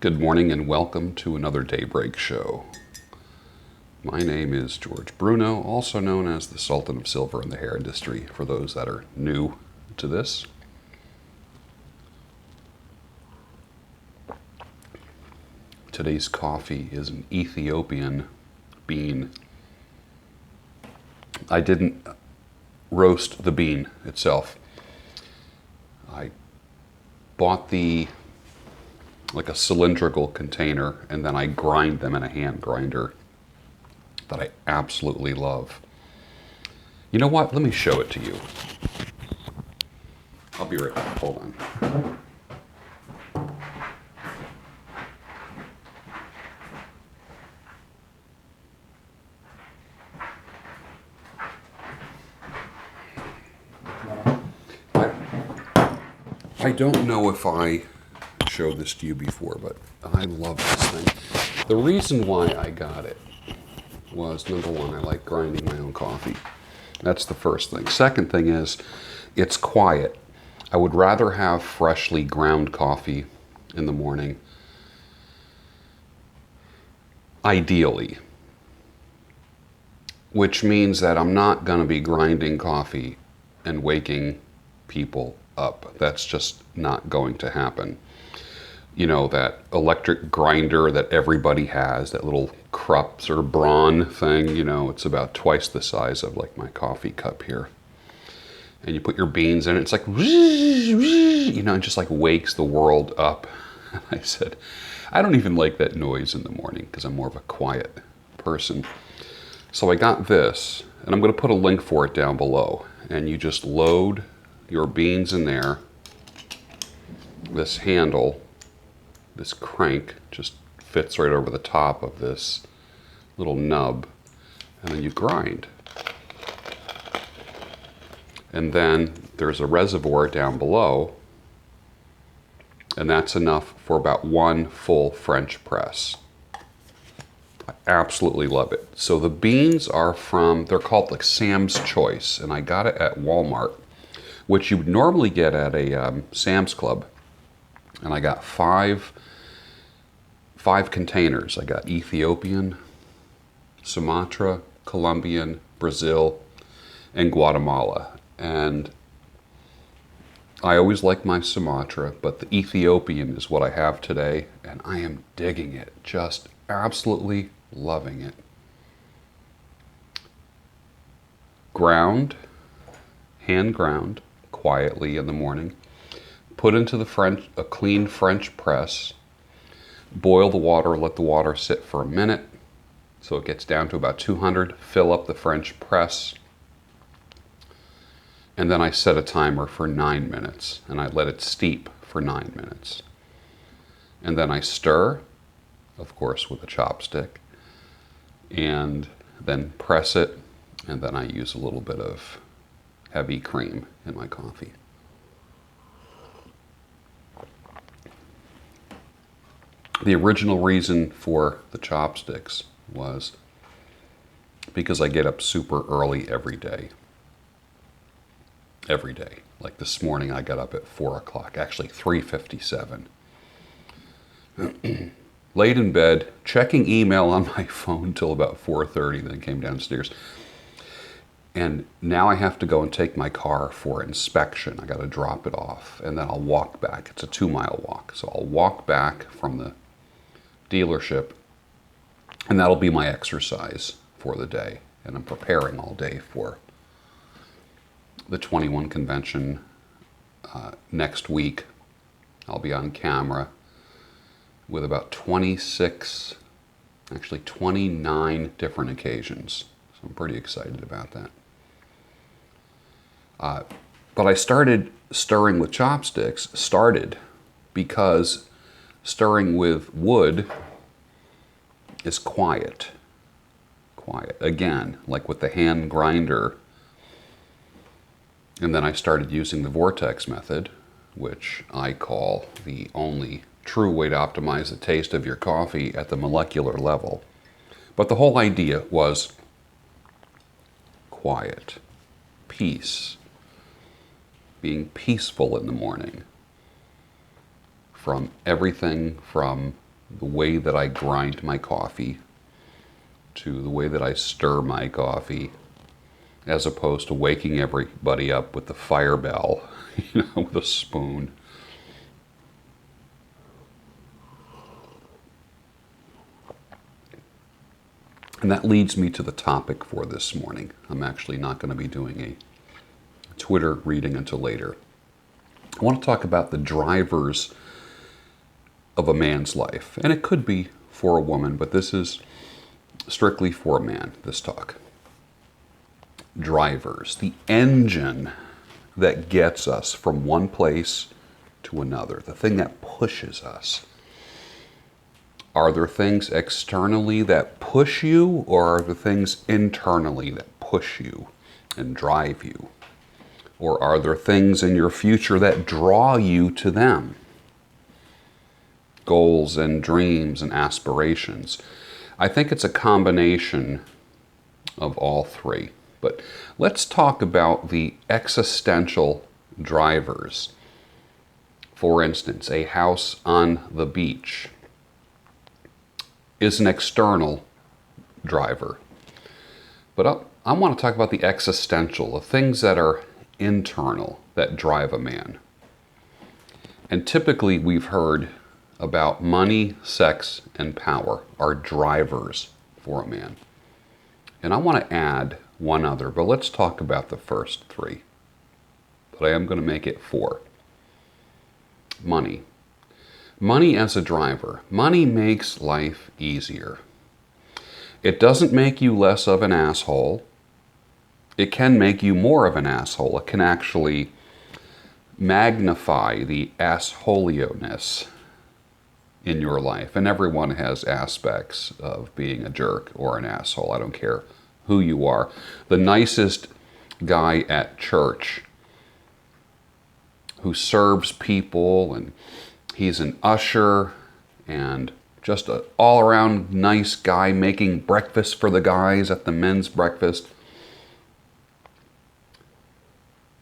Good morning and welcome to another Daybreak Show. My name is George Bruno, also known as the Sultan of Silver in the hair industry, for those that are new to this. Today's coffee is an Ethiopian bean. I didn't roast the bean itself. I bought like a cylindrical container, and then I grind them in a hand grinder that I absolutely love. You know what? Let me show it to you. I'll be right back. Hold on. I don't know if I showed this to you before, but I love this thing. The reason why I got it was, number one, I like grinding my own coffee. That's the first thing. Second thing is, it's quiet. I would rather have freshly ground coffee in the morning, ideally, which means that I'm not going to be grinding coffee and waking people up. That's just not going to happen. You know, that electric grinder that everybody has, that little Krupp sort of Braun thing, you know, it's about twice the size of like my coffee cup here. And you put your beans in it, it's like, you know, it just like wakes the world up. And I said, I don't even like that noise in the morning because I'm more of a quiet person. So I got this, and I'm going to put a link for it down below. And you just load your beans in there. This handle, this crank, just fits right over the top of this little nub, and then you grind. And then there's a reservoir down below, and that's enough for about one full French press. I absolutely love it. So the beans are from, they're called like Sam's Choice, and I got it at Walmart, which you would normally get at a Sam's Club. And I got five containers. I got Ethiopian, Sumatra, Colombian, Brazil, and Guatemala. And I always like my Sumatra, but the Ethiopian is what I have today, and I am digging it, just absolutely loving it. Ground, hand ground, quietly in the morning. Put into a clean French press. Boil the water, let the water sit for a minute so it gets down to about 200. Fill up the French press. And then I set a timer for 9 minutes, and I let it steep for 9 minutes. And then I stir, of course, with a chopstick, and then press it, and then I use a little bit of heavy cream in my coffee. The original reason for the chopsticks was because I get up super early every day. Every day. Like this morning I got up at 4 o'clock, actually 3:57. Laid in bed, checking email on my phone till about 4:30, then came downstairs. And now I have to go and take my car for inspection. I got to drop it off, and then I'll walk back. It's a 2-mile walk. So I'll walk back from the dealership, and that'll be my exercise for the day. And I'm preparing all day for the 21 convention next week. I'll be on camera with about 26, actually 29 different occasions. So I'm pretty excited about that. But I started stirring with chopsticks, because stirring with wood is quiet. Quiet. Again, like with the hand grinder. And then I started using the vortex method, which I call the only true way to optimize the taste of your coffee at the molecular level. But the whole idea was quiet, peace, being peaceful in the morning from everything from the way that I grind my coffee, to the way that I stir my coffee, as opposed to waking everybody up with the fire bell, with a spoon. And that leads me to the topic for this morning. I'm actually not going to be doing a Twitter reading until later. I want to talk about the drivers of a man's life. And it could be for a woman, but this is strictly for a man, this talk. Drivers, the engine that gets us from one place to another, the thing that pushes us. Are there things externally that push you, or are there things internally that push you and drive you? Or are there things in your future that draw you to them? Goals and dreams and aspirations. I think it's a combination of all three. But let's talk about the existential drivers. For instance, a house on the beach is an external driver. But I want to talk about the existential, the things that are internal that drive a man. And typically we've heard about money, sex, and power are drivers for a man. And I want to add one other, but let's talk about the first three. But I am going to make it four. Money. Money as a driver. Money makes life easier. It doesn't make you less of an asshole. It can make you more of an asshole. It can actually magnify the assholio-ness in your life. And everyone has aspects of being a jerk or an asshole. I don't care who you are. The nicest guy at church who serves people, and he's an usher and just an all-around nice guy making breakfast for the guys at the men's breakfast.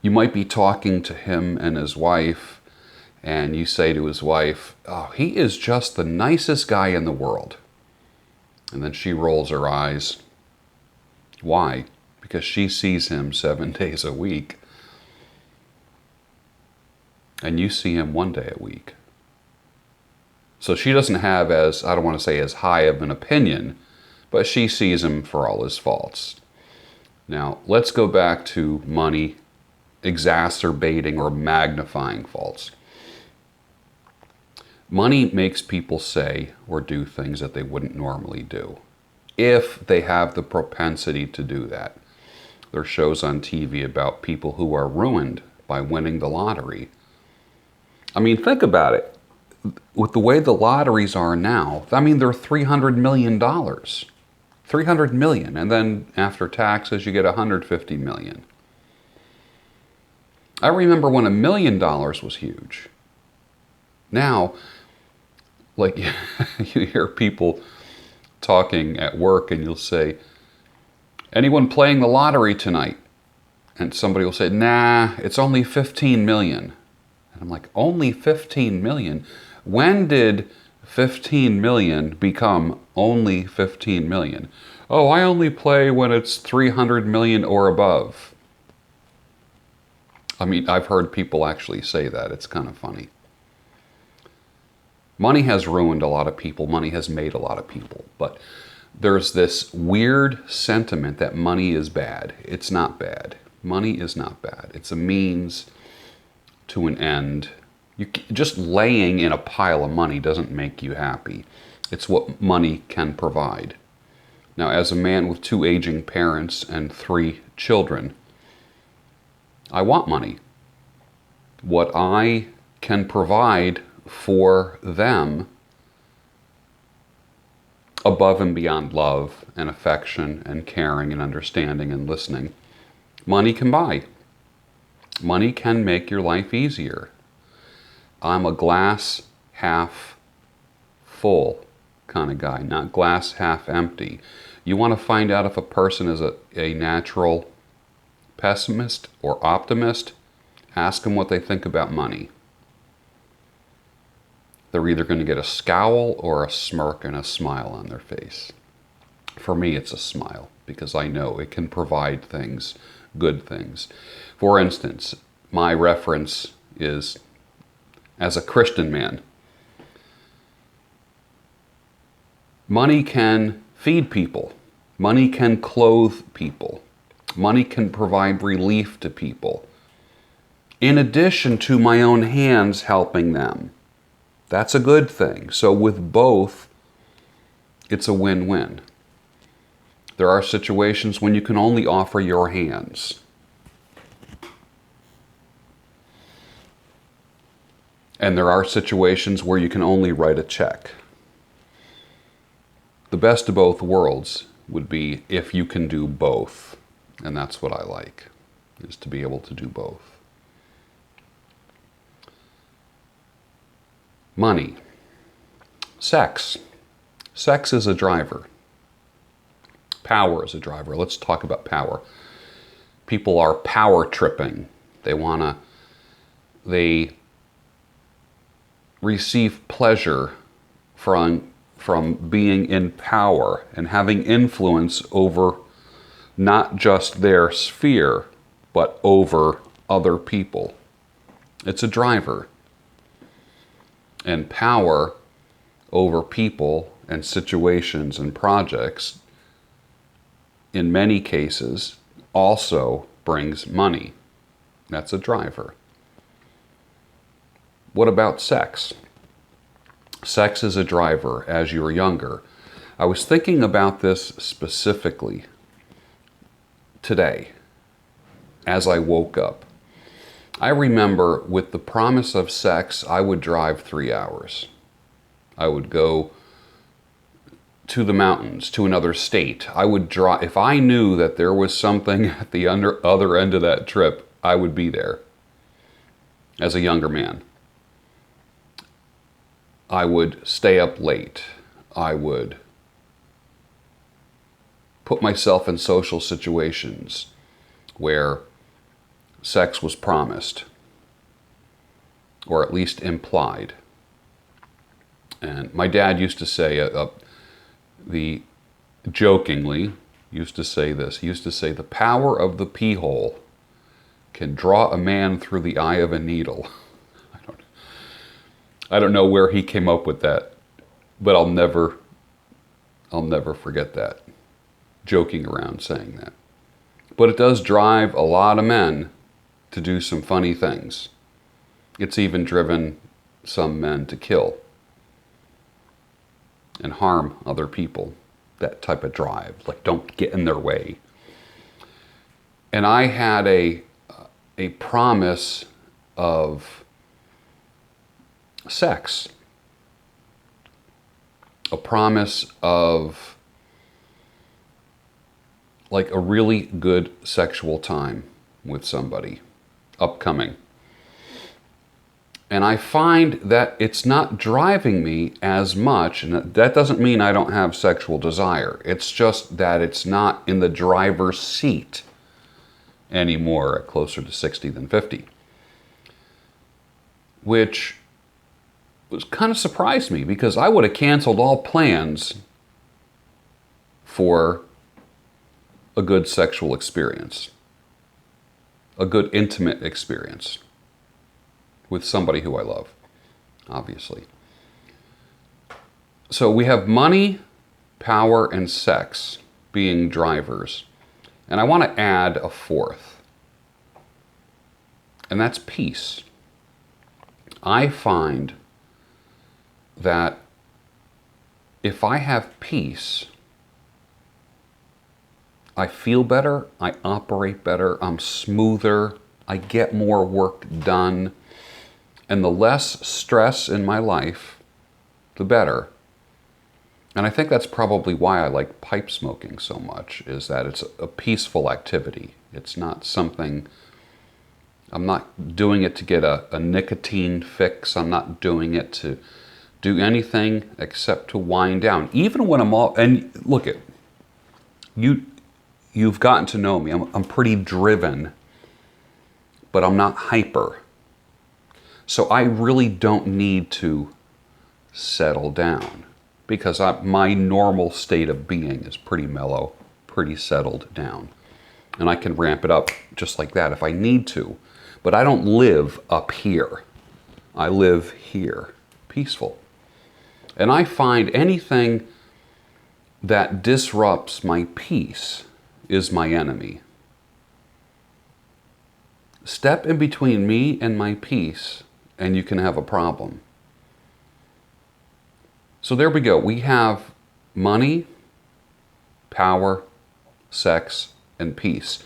You might be talking to him and his wife, and you say to his wife, "Oh, he is just the nicest guy in the world." And then she rolls her eyes. Why? Because she sees him 7 days a week. And you see him 1 day a week. So she doesn't have I don't want to say as high of an opinion, but she sees him for all his faults. Now, let's go back to money exacerbating or magnifying faults. Money makes people say or do things that they wouldn't normally do, if they have the propensity to do that. There are shows on TV about people who are ruined by winning the lottery. I mean, think about it. With the way the lotteries are now, I mean, they're $300 million. $300 million. And then after taxes, you get $150 million. I remember when $1 million was huge. Now, like, you hear people talking at work and you'll say, "Anyone playing the lottery tonight?" And somebody will say, "Nah, it's only 15 million. And I'm like, only 15 million? When did 15 million become only 15 million? "Oh, I only play when it's 300 million or above." I mean, I've heard people actually say that. It's kind of funny. Money has ruined a lot of people. Money has made a lot of people. But there's this weird sentiment that money is bad. It's not bad. Money is not bad. It's a means to an end. Just laying in a pile of money doesn't make you happy. It's what money can provide. Now, as a man with 2 aging parents and 3 children, I want money. What I can provide for them, above and beyond love and affection and caring and understanding and listening, money can buy. Money can make your life easier. I'm a glass half full kind of guy, not glass half empty. You want to find out if a person is a natural pessimist or optimist? Ask them what they think about money. they're either going to get a scowl or a smirk and a smile on their face. For me, it's a smile, because I know it can provide things, good things. For instance, my reference is, as a Christian man, money can feed people. Money can clothe people. Money can provide relief to people, in addition to my own hands helping them. That's a good thing. So with both, it's a win-win. There are situations when you can only offer your hands. And there are situations where you can only write a check. The best of both worlds would be if you can do both. And that's what I like, is to be able to do both. Money. Sex. Sex is a driver. Power is a driver. Let's talk about power. People are power tripping. They receive pleasure from being in power and having influence over not just their sphere, but over other people. It's a driver. And power over people and situations and projects, in many cases, also brings money. That's a driver. What about sex? Sex is a driver as you're younger. I was thinking about this specifically today as I woke up. I remember with the promise of sex, I would drive 3 hours. I would go to the mountains, to another state. I would drive. If I knew that there was something at the other end of that trip, I would be there as a younger man. I would stay up late. I would put myself in social situations where sex was promised, or at least implied. And my dad used to say, jokingly, used to say this. He used to say, the power of the pee hole can draw a man through the eye of a needle. I don't know where he came up with that, but I'll never forget that. Joking around saying that. But it does drive a lot of men to do some funny things. It's even driven some men to kill and harm other people. That type of drive, like don't get in their way. And I had a promise of sex, a promise of like a really good sexual time with somebody upcoming. And I find that it's not driving me as much, and that doesn't mean I don't have sexual desire. It's just that it's not in the driver's seat anymore, at closer to 60 than 50. Which was kind of surprised me, because I would have canceled all plans for a good sexual experience, a good intimate experience with somebody who I love, obviously. So we have money, power, and sex being drivers. And I want to add a fourth, and that's peace. I find that if I have peace, I feel better, I operate better, I'm smoother, I get more work done, and the less stress in my life, the better. And I think that's probably why I like pipe smoking so much, is that it's a peaceful activity. It's not something, I'm not doing it to get a nicotine fix, I'm not doing it to do anything except to wind down. Even when I'm all, and look at, you've gotten to know me, I'm pretty driven, but I'm not hyper. So I really don't need to settle down, because my normal state of being is pretty mellow, pretty settled down. And I can ramp it up just like that if I need to. But I don't live up here. I live here, peaceful. And I find anything that disrupts my peace is my enemy. Step in between me and my peace, and you can have a problem. So there we go. We have money, power, sex, and peace.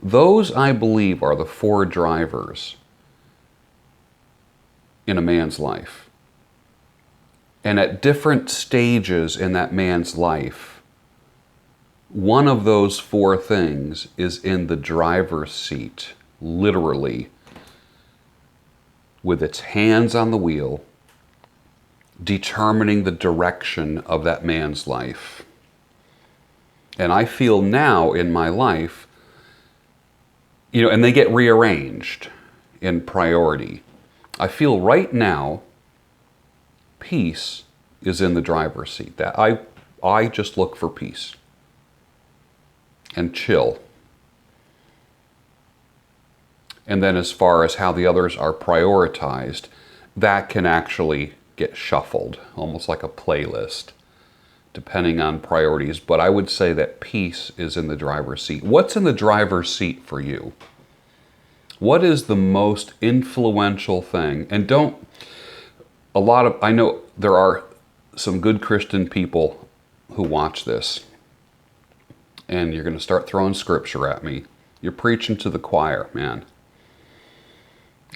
Those, I believe, are the 4 drivers in a man's life. And at different stages in that man's life, one of those 4 things is in the driver's seat, literally, with its hands on the wheel, determining the direction of that man's life. And I feel now in my life, and they get rearranged in priority. I feel right now, peace is in the driver's seat. That I just look for peace and chill. And then as far as how the others are prioritized, that can actually get shuffled, almost like a playlist, depending on priorities. But I would say that peace is in the driver's seat. What's in the driver's seat for you? What is the most influential thing? And I know there are some good Christian people who watch this, and you're going to start throwing scripture at me. You're preaching to the choir, man.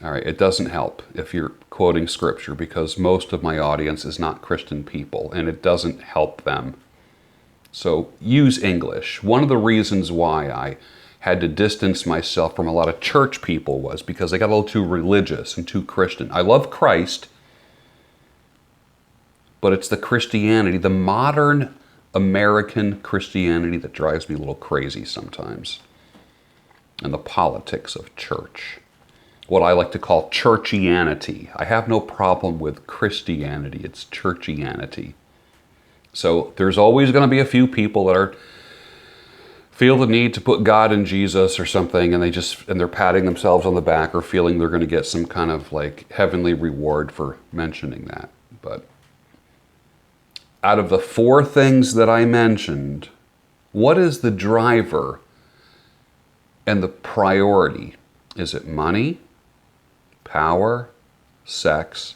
All right, it doesn't help if you're quoting scripture, because most of my audience is not Christian people, and it doesn't help them. So use English. One of the reasons why I had to distance myself from a lot of church people was because they got a little too religious and too Christian. I love Christ, but it's the Christianity, the modern American Christianity, that drives me a little crazy sometimes. And the politics of church. What I like to call churchianity. I have no problem with Christianity. It's churchianity. So there's always going to be a few people that feel the need to put God in Jesus or something, and they're patting themselves on the back or feeling they're going to get some kind of like heavenly reward for mentioning that. But out of the 4 things that I mentioned, what is the driver and the priority? Is it money, power, sex,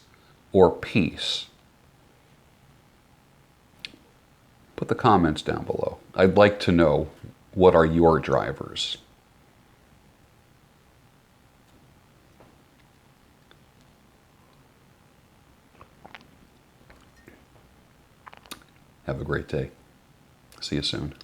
or peace? Put the comments down below. I'd like to know, what are your drivers? Have a great day. See you soon.